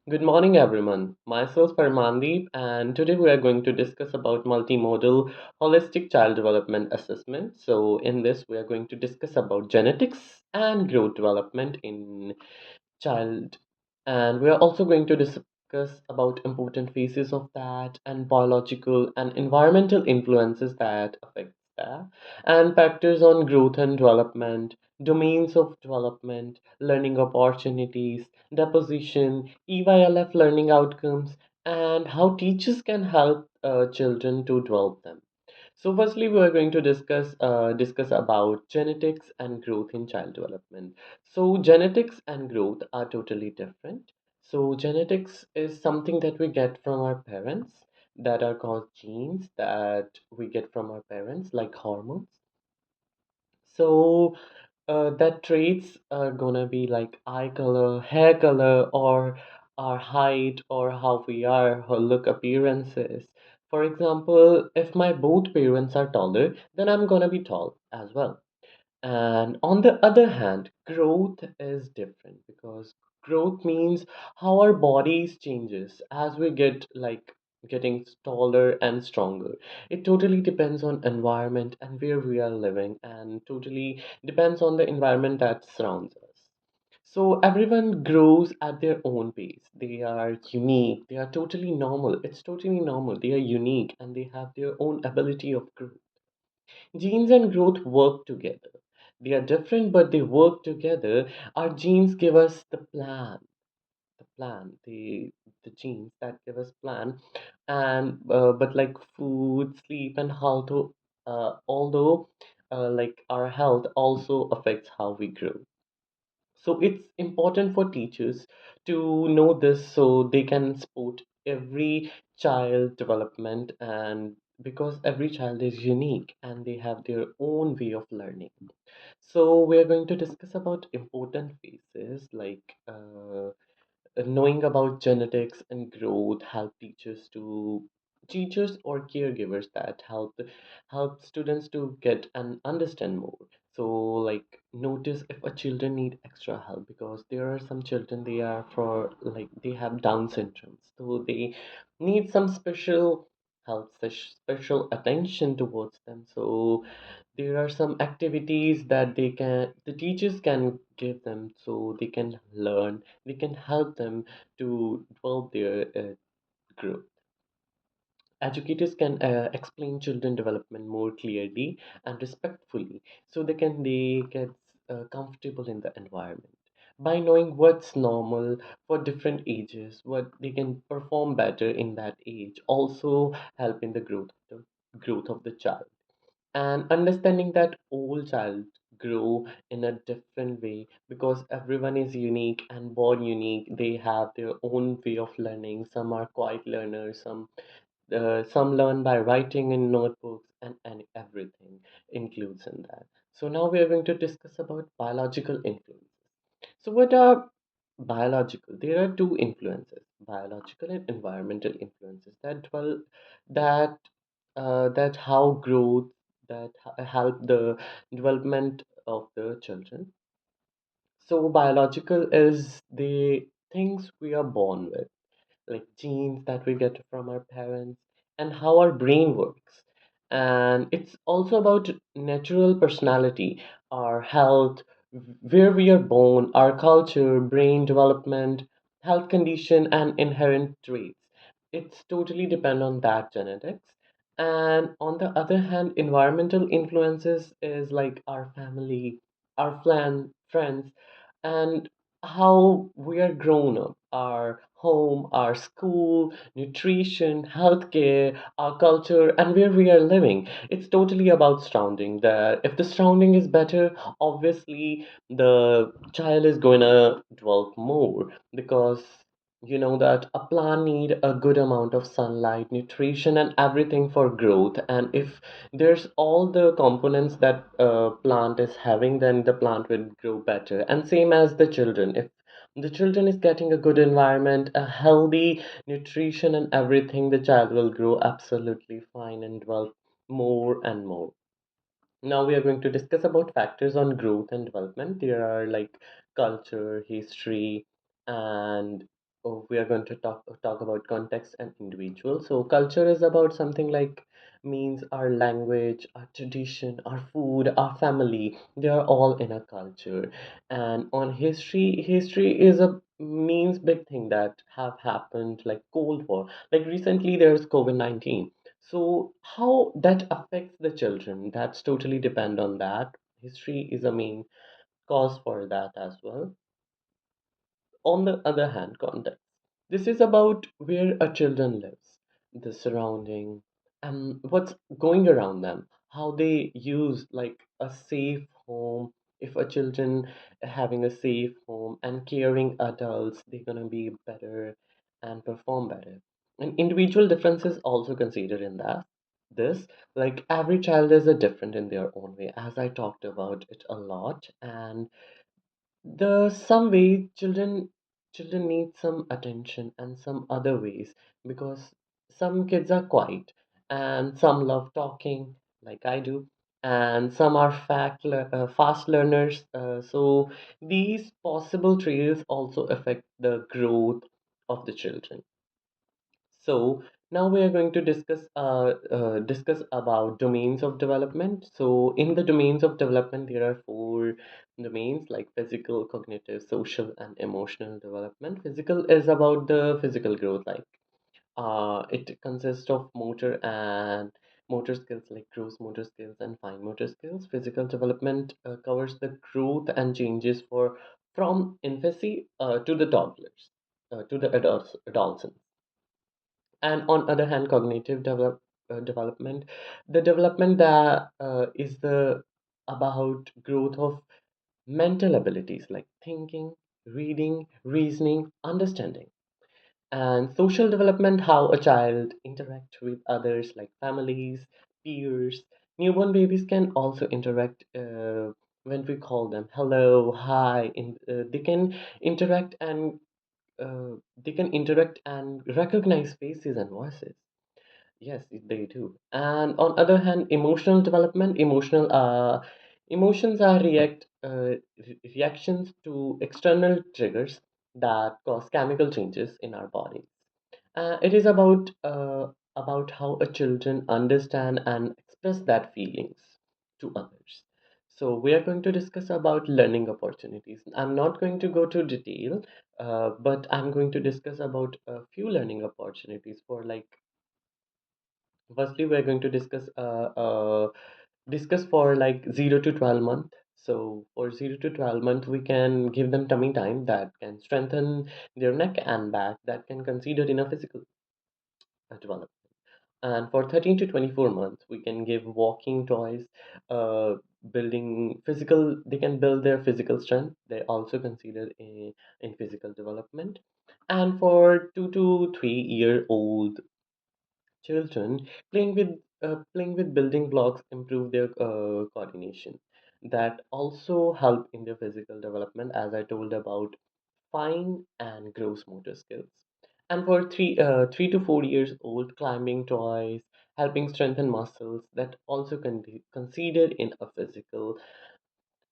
Good morning, everyone. Myself Parmandeep, and today we are going to discuss about multimodal holistic child development assessment. So, in this, we are going to discuss about genetics and growth development in child, and we are also going to discuss about important phases of that and biological and environmental influences that affect that and factors on growth and development, domains of development, learning opportunities, deposition, EYLF learning outcomes, and how teachers can help children to develop them. So, firstly, we are going to discuss about genetics and growth in child development. So, genetics and growth are totally different. So, genetics is something that we get from our parents that are called genes that we get from our parents, like hormones. So, that traits are gonna be like eye color, hair color, or our height, or how we are, our look appearances. For example, if my both parents are taller, then I'm gonna be tall as well. And on the other hand, growth is different because growth means how our bodies changes as we get like getting taller and stronger. It totally depends on environment and where we are living and totally depends on the environment that surrounds us. So everyone grows at their own pace. They are unique. They are totally normal. It's totally normal. They are unique and they have their own ability of growth. Genes and growth work together. They are different, but they work together. Our genes give us the genes that give us plan, and but like food, sleep, and health, although like our health also affects how we grow. So it's important for teachers to know this so they can support every child development and because every child is unique and they have their own way of learning. So we're going to discuss about important phases like knowing about genetics and growth help teachers or caregivers that help students to get and understand more. So like notice if a children need extra help because there are some children they are for like they have down syndrome, so they need some special help, special attention towards them. So there are some activities that the teachers can give them so they can learn, they can help them to develop their growth. Educators can explain children development more clearly and respectfully so they get comfortable in the environment. By knowing what's normal for different ages, what they can perform better in that age, also help in the growth of the child. And understanding that all child grow in a different way because everyone is unique and born unique. They have their own way of learning. Some are quiet learners, some learn by writing in notebooks, and everything includes in that. So now we are going to discuss about biological influence. So what are biological? There are two influences, biological and environmental influences that that how growth help the development of the children. So biological is the things we are born with, like genes that we get from our parents and how our brain works. And it's also about natural personality, our health, where we are born, our culture, brain development, health condition, and inherent traits. It's totally depend on that genetics. And on the other hand, environmental influences is like our family, our friends, and how we are grown up, our home, our school, nutrition, healthcare, our culture, and where we are living. It's totally about surrounding. That if the surrounding is better, obviously the child is going to develop more because you know that a plant need a good amount of sunlight, nutrition, and everything for growth. And if there's all the components that a plant is having, then the plant will grow better. And same as the children, if the children is getting a good environment, a healthy nutrition, and everything, the child will grow absolutely fine and develop more and more. Now we are going to discuss about factors on growth and development. There are like culture, history, and we are going to talk about context and individual. So culture is about something like means our language, our tradition, our food, our family. They are all in a culture. And on history, history is a means big thing that have happened like Cold War. Like recently there's COVID-19. So how that affects the children, that's totally depend on that. History is a main cause for that as well. On the other hand, context. This is about where a children lives, the surrounding, and what's going around them, how they use like a safe home. If a children having a safe home and caring adults, they're gonna be better and perform better. And individual differences also considered in that. This, like every child is a different in their own way, as I talked about it a lot, and the some way children need some attention and some other ways because some kids are quiet and some love talking like I do, and some are fast learners, so these possible traits also affect the growth of the children. So now we are going to discuss about domains of development. So in the domains of development, there are four domains like physical, cognitive, social, and emotional development. Physical is about the physical growth, like it consists of motor skills like gross motor skills and fine motor skills. Physical development covers the growth and changes for from infancy to the toddlers, to the adults. And on other hand, development, the development that is the about growth of mental abilities like thinking, reading, reasoning, understanding. And social development, how a child interact with others like families, peers. Newborn babies can also interact when we call them hello, hi, they can interact and recognize faces and voices. Yes, they do. And on other hand, emotional development, emotions are reactions to external triggers that cause chemical changes in our bodies. It is about how a children understand and express that feelings to others. So we are going to discuss about learning opportunities. I'm not going to go to detail, but I'm going to discuss about a few learning opportunities for like. Firstly, we're going to discuss for like 0 to 12 month. So for 0 to 12 month, we can give them tummy time that can strengthen their neck and back that can consider in a physical development. And for 13 to 24 months, we can give walking toys, uh, building physical. They can build their physical strength. They also consider in physical development. And for 2 to 3 year old children, playing with building blocks improve their coordination. That also help in their physical development, as I told about fine and gross motor skills. And for 3 to 4 years old, climbing toys, helping strengthen muscles, that also can be considered in a physical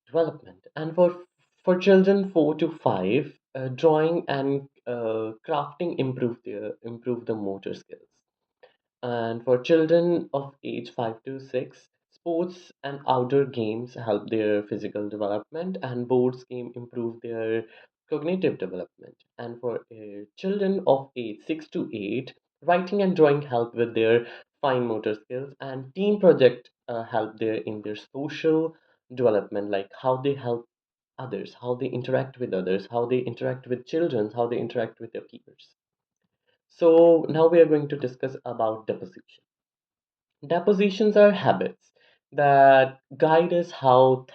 development. And for children 4 to 5, drawing and crafting improve the motor skills. And for children of age 5 to 6, sports and outdoor games help their physical development, and boards game improve their cognitive development. And for children of age 6 to 8, writing and drawing help with their fine motor skills, and team project help their in their social development, like how they help others, how they interact with others, how they interact with children, how they interact with their peers. So now we are going to discuss about deposition. Depositions are habits that guide us how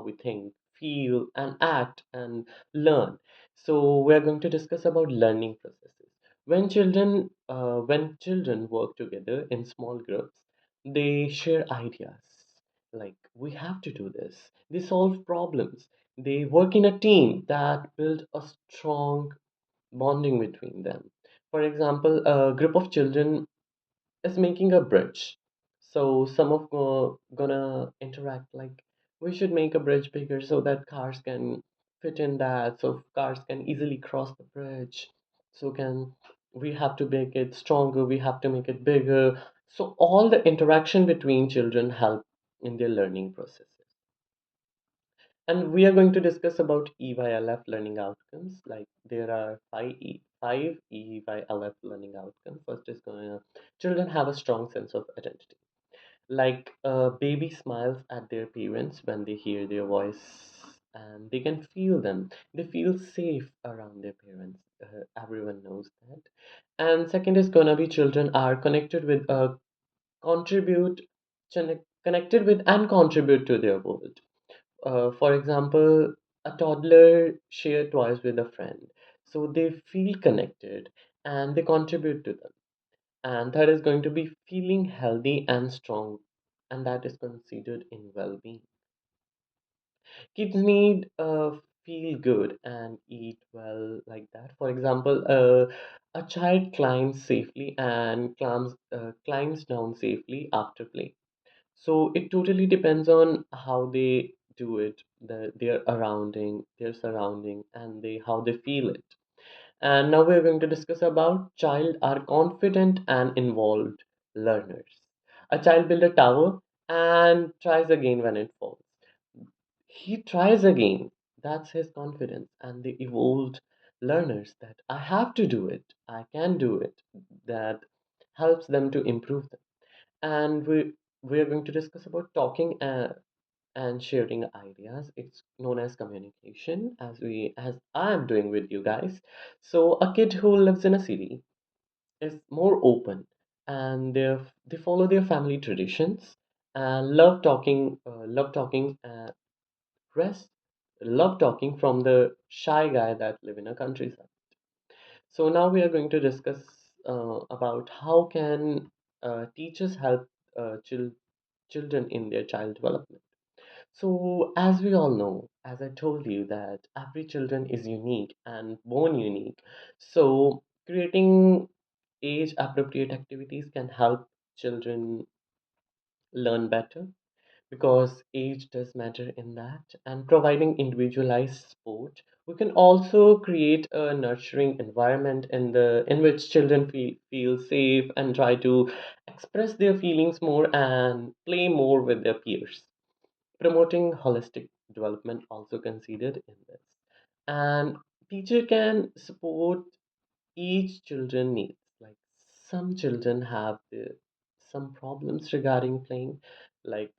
we think, feel, and act and learn. So we are going to discuss about learning processes. When children work together in small groups, they share ideas. Like we have to do this. They solve problems. They work in a team that build a strong bonding between them. For example, a group of children is making a bridge. So some of gonna interact like we should make a bridge bigger so that cars can fit in that, so cars can easily cross the bridge. So can we have to make it stronger, we have to make it bigger. So all the interaction between children help in their learning processes. And we are going to discuss about EYLF learning outcomes. Like there are five EYLF learning outcomes. First is going to children have a strong sense of identity. Like a baby smiles at their parents when they hear their voice and they can feel them. They feel safe around their parents. Everyone knows that. And second is gonna be children are connected with contribute connected with and contribute to their world. For example, a toddler share toys with a friend, so they feel connected and they contribute to them. And third is going to be feeling healthy and strong, and that is considered in well-being. Kids need feel good and eat well like that. For example, a child climbs safely and climbs down safely after play. So it totally depends on how they do it, their surrounding, and they how they feel it. And now we're going to discuss about child are confident and involved learners. A child builds a tower and tries again when it falls. He tries again. That's his confidence. And the evolved learners that I have to do it, I can do it, that helps them to improve them. And we are going to discuss about talking and sharing ideas. It's known as communication, as I am doing with you guys. So a kid who lives in a city is more open, and they follow their family traditions and love talking rest love talking from the shy guy that live in a countryside. So now we are going to discuss about how can teachers help children in their child development. So, as we all know, as I told you, that every children is unique and born unique. So, creating age appropriate activities can help children learn better because age does matter in that. And providing individualized support, we can also create a nurturing environment in which children feel safe and try to express their feelings more and play more with their peers. Promoting holistic development also considered in this. And teacher can support each children needs. Like some children have some problems regarding playing, like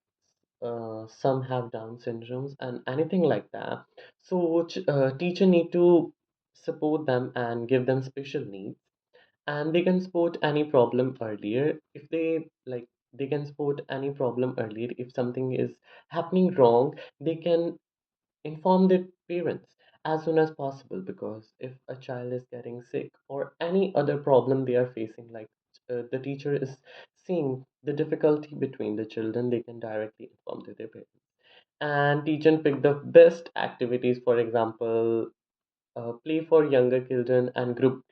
some have Down syndromes and anything like that. So teacher need to support them and give them special needs, and they can spot any problem earlier if they like. They can spot any problem earlier if something is happening wrong. They can inform their parents as soon as possible, because if a child is getting sick or any other problem they are facing, like the teacher is seeing the difficulty between the children, they can directly inform to their parents. And teach and pick the best activities. For example, play for younger children and group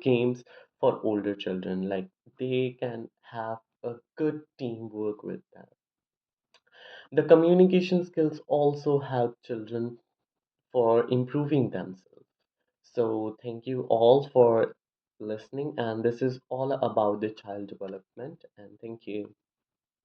games for older children. Like they can have a good teamwork with them. The communication skills also help children for improving themselves. So, thank you all for listening, and this is all about the child development. And thank you.